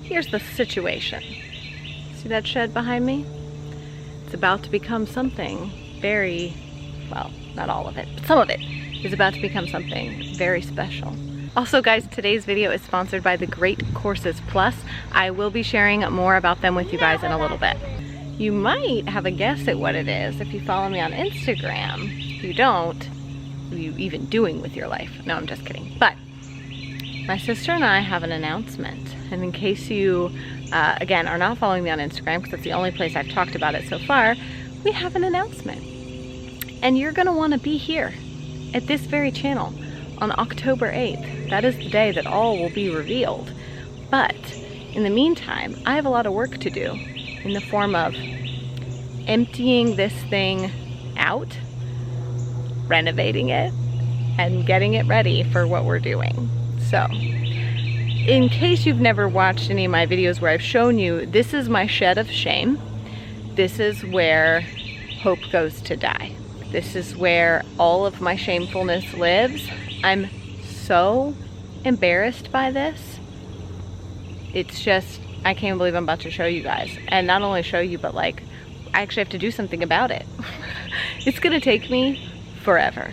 here's the situation. See that shed behind me? It's about to become something very, well, not all of it, but some of it is about to become something very special. Also guys, today's video is sponsored by the Great Courses Plus. I will be sharing more about them with you guys in a little bit. You might have a guess at what it is if you follow me on Instagram. If you don't, what are you even doing with your life? No, I'm just kidding. But my sister and I have an announcement. And in case you, again, are not following me on Instagram, because that's the only place I've talked about it so far, we have an announcement. And you're gonna wanna be here at this very channel on October 8th. That is the day that all will be revealed. But in the meantime, I have a lot of work to do in the form of emptying this thing out, renovating it, and getting it ready for what we're doing. So, in case you've never watched any of my videos where I've shown you, this is my shed of shame. This is where hope goes to die. This is where all of my shamefulness lives. I'm so embarrassed by this. It's just, I can't believe I'm about to show you guys. And not only show you, but like, I actually have to do something about it. It's gonna take me forever.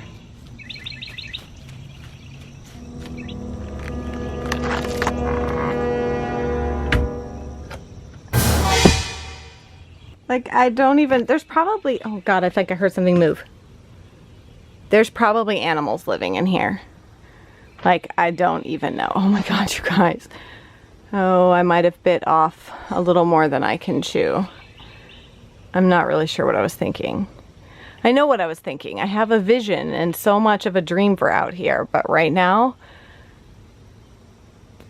Like, I don't even, there's probably, oh God, I think I heard something move. There's probably animals living in here. Like, I don't even know. Oh my God, you guys. Oh, I might have bit off a little more than I can chew. I'm not really sure what I was thinking. I know what I was thinking. I have a vision and so much of a dream for out here, but right now,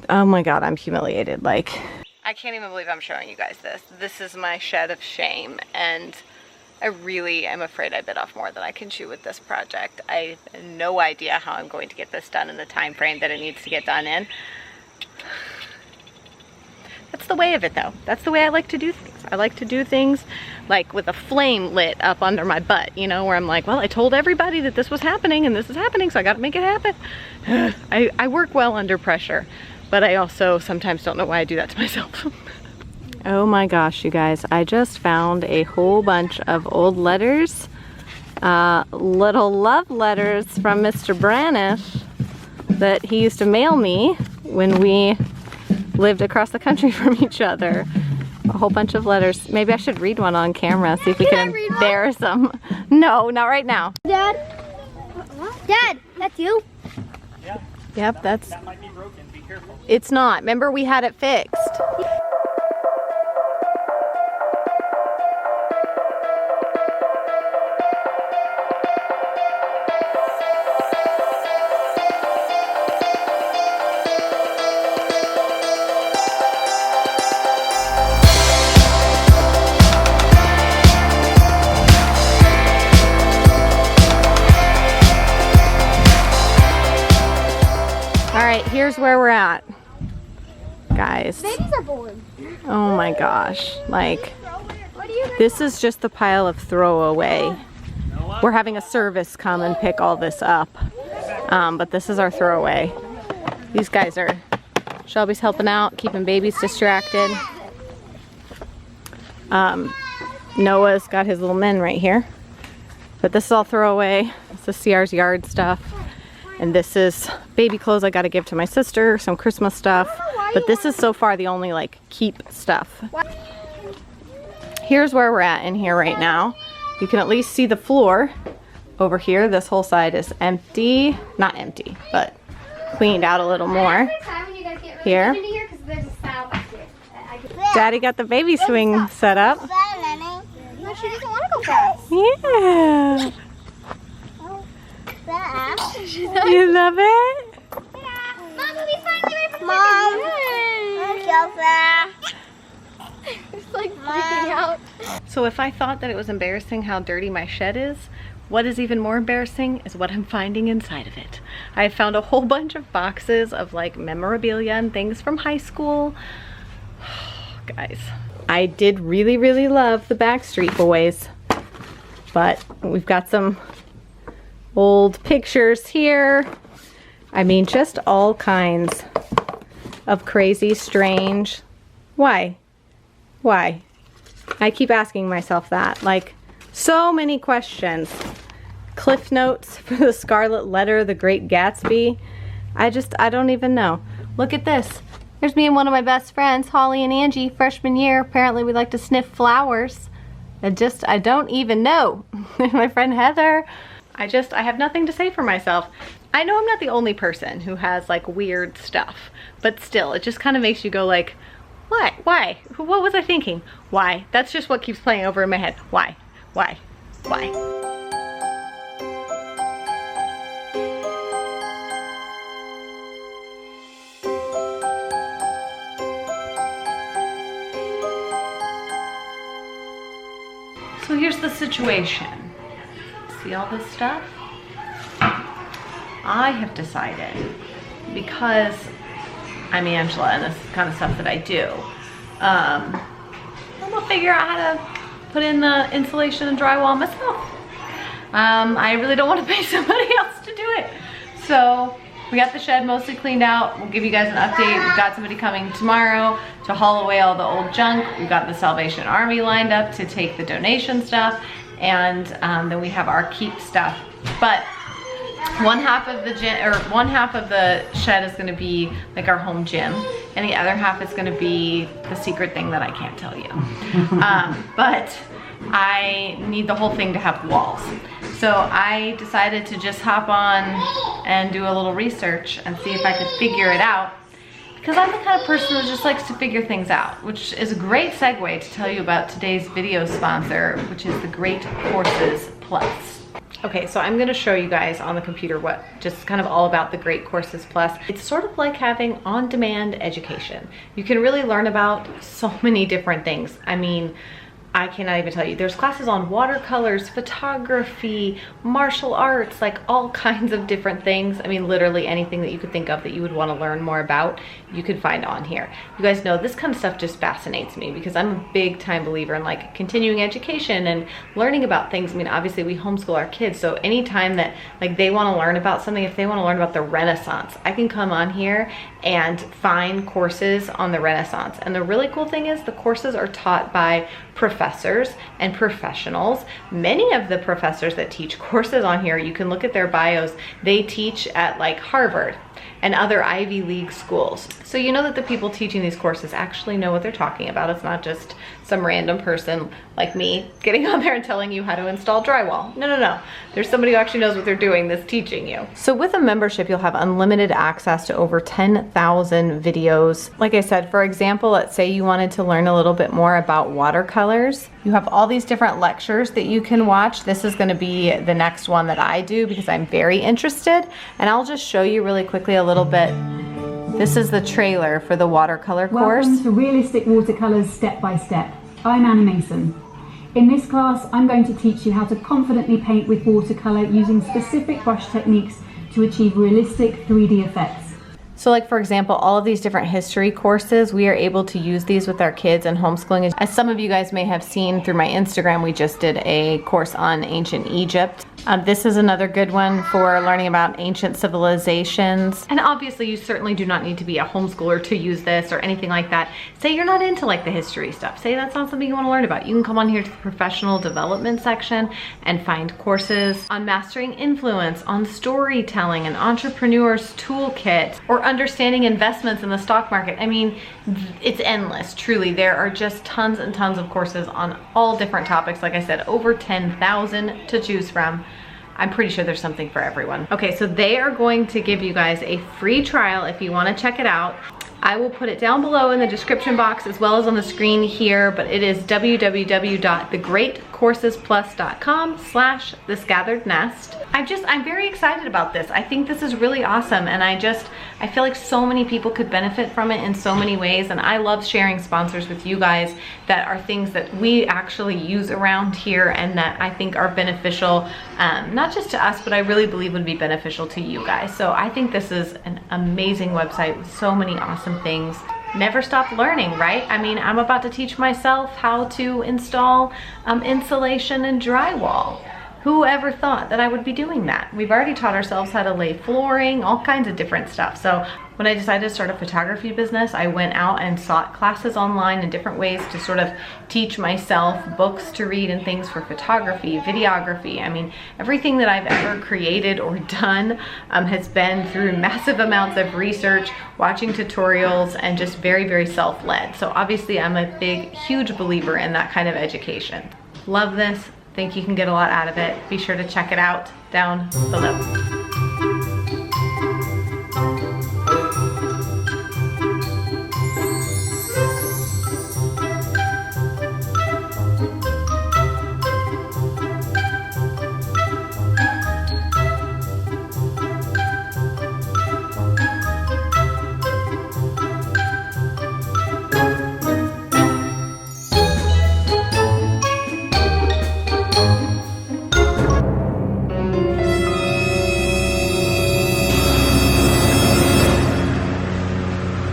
oh my God, I'm humiliated. Like, I can't even believe I'm showing you guys this. This is my shed of shame, and I really am afraid I bit off more than I can chew with this project. I have no idea how I'm going to get this done in the time frame that it needs to get done in. That's the way of it though. That's the way I like to do things. I like to do things like with a flame lit up under my butt, you know, where I'm like, well, I told everybody that this was happening and this is happening, so I gotta make it happen. I work well under pressure, but I also sometimes don't know why I do that to myself. Oh my gosh, you guys, I just found a whole bunch of old letters, little love letters from Mr. Braniff that he used to mail me when we lived across the country from each other. A whole bunch of letters. Maybe I should read one on camera, see if we can embarrass them. No, not right now. Dad? Dad, that's you? Yeah. Yep, that's... That might be broken, be careful. It's not. Remember, we had it fixed. Alright, here's where we're at, guys. Babies are born. Oh my gosh, like, this is just the pile of throwaway. We're having a service come and pick all this up, but this is our throwaway. These guys are, Shelby's helping out, keeping babies distracted. Noah's got his little men right here, but this is all throwaway. It's the CR's yard stuff. And this is baby clothes I gotta give to my sister, some Christmas stuff. But this is so far the only like keep stuff. Here's where we're at in here right now. You can at least see the floor over here. This whole side is empty. Not empty, but cleaned out a little more. Here. Daddy got the baby swing set up. No, she doesn't want to go fast. Yeah. You love it? Yeah. Mom, will be finally away from Mom. I'm so fast. It's like freaking out. So if I thought that it was embarrassing how dirty my shed is, what is even more embarrassing is what I'm finding inside of it. I found a whole bunch of boxes of like memorabilia and things from high school. Guys, I did really, really love the Backstreet Boys, but we've got some old pictures here. I mean, just all kinds of crazy, strange Why? Why? I keep asking myself that. Like, so many questions. Cliff notes for the Scarlet Letter, The Great Gatsby. I don't even know. Look at this. There's me and one of my best friends, Holly and Angie, freshman year. Apparently we like to sniff flowers. I don't even know. My friend Heather. I have nothing to say for myself. I know I'm not the only person who has like weird stuff, but still, it just kind of makes you go like, why? Why? What was I thinking? Why? That's just what keeps playing over in my head. Why? Why? Why? So here's the situation. See all this stuff? I have decided, because I'm Angela and this is the kind of stuff that I do, I'm gonna figure out how to put in the insulation and drywall myself. I really don't want to pay somebody else to do it. So we got the shed mostly cleaned out. We'll give you guys an update. We've got somebody coming tomorrow to haul away all the old junk. We've got the Salvation Army lined up to take the donation stuff. And then we have our keep stuff. But one half of the shed is gonna be like our home gym, and the other half is gonna be the secret thing that I can't tell you. But I need the whole thing to have walls. So I decided to just hop on and do a little research and see if I could figure it out, because I'm the kind of person that just likes to figure things out, which is a great segue to tell you about today's video sponsor, which is the Great Courses Plus. Okay, so I'm gonna show you guys on the computer what just kind of all about the Great Courses Plus. It's sort of like having on-demand education. You can really learn about so many different things. I mean, I cannot even tell you. There's classes on watercolors, photography, martial arts, like all kinds of different things. I mean, literally anything that you could think of that you would want to learn more about, you could find on here. You guys know this kind of stuff just fascinates me because I'm a big time believer in like continuing education and learning about things. I mean, obviously we homeschool our kids, so anytime that like they want to learn about something, if they want to learn about the Renaissance, I can come on here and find courses on the Renaissance. And the really cool thing is the courses are taught by professors and professionals. Many of the professors that teach courses on here, you can look at their bios, they teach at like Harvard and other Ivy League schools. So you know that the people teaching these courses actually know what they're talking about. It's not just some random person like me getting on there and telling you how to install drywall. No, no, no. There's somebody who actually knows what they're doing that's teaching you. So with a membership, you'll have unlimited access to over 10,000 videos. Like I said, for example, let's say you wanted to learn a little bit more about watercolors. You have all these different lectures that you can watch. This is gonna be the next one that I do because I'm very interested. And I'll just show you really quickly a little bit. This is the trailer for the watercolor course. Welcome to Realistic Watercolors Step by Step. I'm Anna Mason. In this class, I'm going to teach you how to confidently paint with watercolor using specific brush techniques to achieve realistic 3D effects. So like for example, all of these different history courses, we are able to use these with our kids and homeschooling. As some of you guys may have seen through my Instagram, we just did a course on ancient Egypt. This is another good one for learning about ancient civilizations. And obviously you certainly do not need to be a homeschooler to use this or anything like that. Say you're not into like the history stuff. Say that's not something you want to learn about. You can come on here to the professional development section and find courses on mastering influence, on storytelling, an entrepreneur's toolkit, or understanding investments in the stock market. I mean, it's endless, truly. There are just tons and tons of courses on all different topics. Like I said, over 10,000 to choose from. I'm pretty sure there's something for everyone. Okay, so they are going to give you guys a free trial if you want to check it out. I will put it down below in the description box as well as on the screen here, but it is www.thegreatcoursesplus.com/thisgatherednest. I'm very excited about this. I think this is really awesome, and I feel like so many people could benefit from it in so many ways, and I love sharing sponsors with you guys that are things that we actually use around here and that I think are beneficial, not just to us, but I really believe would be beneficial to you guys. So I think this is an amazing website with so many awesome things. Never stop learning, right? I mean, I'm about to teach myself how to install insulation and drywall. Who ever thought that I would be doing that? We've already taught ourselves how to lay flooring, all kinds of different stuff. So when I decided to start a photography business, I went out and sought classes online in different ways to sort of teach myself books to read and things for photography, videography. I mean, everything that I've ever created or done has been through massive amounts of research, watching tutorials, and just very, very self-led. So obviously I'm a big, huge believer in that kind of education. Love this. Think you can get a lot out of it. Be sure to check it out down below.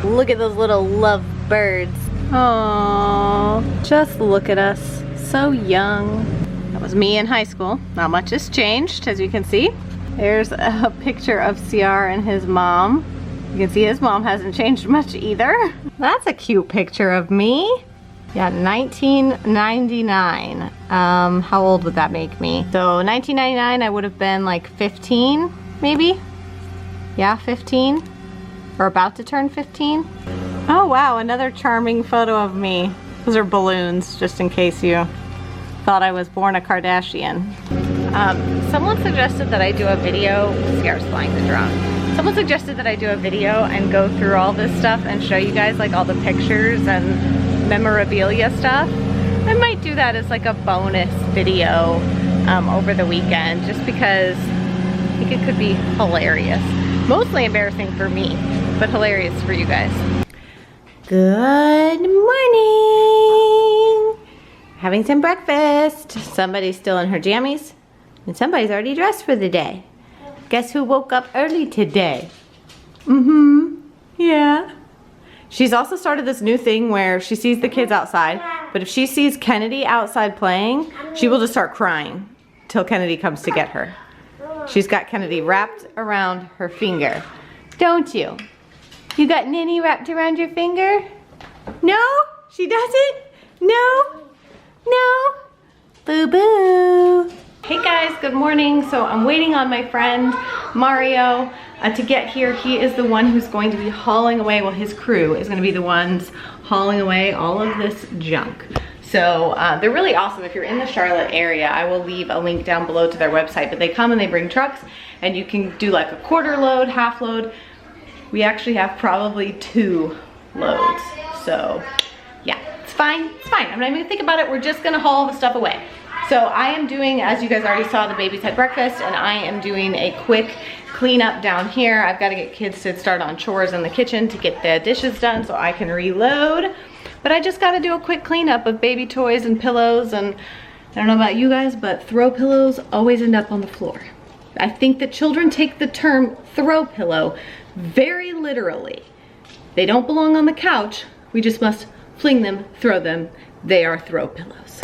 Look at those little love birds. Oh, just look at us. So young. That was me in high school. Not much has changed, as you can see. There's a picture of CR and his mom. You can see his mom hasn't changed much either. That's a cute picture of me. Yeah, 1999. How old would that make me? So 1999, I would have been like 15, maybe? Yeah, 15. Or about to turn 15. Oh wow, another charming photo of me. Those are balloons, just in case you thought I was born a Kardashian. Someone suggested that I do a video, Scare's flying the drone. Someone suggested that I do a video and go through all this stuff and show you guys like all the pictures and memorabilia stuff. I might do that as like a bonus video over the weekend, just because I think it could be hilarious. Mostly embarrassing for me, but hilarious for you guys. Good morning! Having some breakfast. Somebody's still in her jammies, and somebody's already dressed for the day. Guess who woke up early today? Yeah. She's also started this new thing where she sees the kids outside, but if she sees Kennedy outside playing, she will just start crying till Kennedy comes to get her. She's got Kennedy wrapped around her finger. Don't you? You got Ninny wrapped around your finger? No? She doesn't? No? No? Boo-boo. Hey guys, good morning. So I'm waiting on my friend Mario to get here. He is the one who's going to be hauling away, well, his crew is going to be the ones hauling away all of this junk. So they're really awesome. If you're in the Charlotte area, I will leave a link down below to their website, but they come and they bring trucks and you can do like a quarter load, half load. We actually have probably 2 loads. So yeah, it's fine, it's fine. I'm not even gonna think about it. We're just gonna haul the stuff away. So I am doing, as you guys already saw, the babies had breakfast, and I am doing a quick cleanup down here. I've got to get kids to start on chores in the kitchen to get the dishes done so I can reload. But I just got to do a quick cleanup of baby toys and pillows, and I don't know about you guys, but throw pillows always end up on the floor. I think that children take the term throw pillow very literally. They don't belong on the couch. We just must fling them, throw them. They are throw pillows.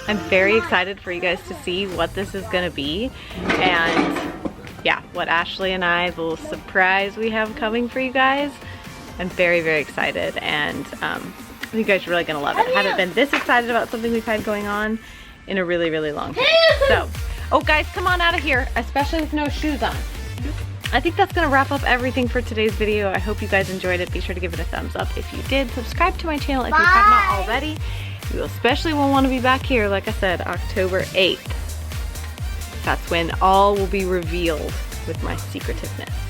I'm very excited for you guys to see what this is gonna be, and yeah, what Ashley and I, the little surprise we have coming for you guys. I'm very, very excited, and I think you guys are really gonna love it. I haven't been this excited about something we've had going on in a really, really long time. So, oh guys, come on out of here, especially with no shoes on. I think that's gonna wrap up everything for today's video. I hope you guys enjoyed it. Be sure to give it a thumbs up if you did. Subscribe to my channel if you have not already. You especially will want to be back here, like I said, October 8th. That's when all will be revealed with my secretiveness.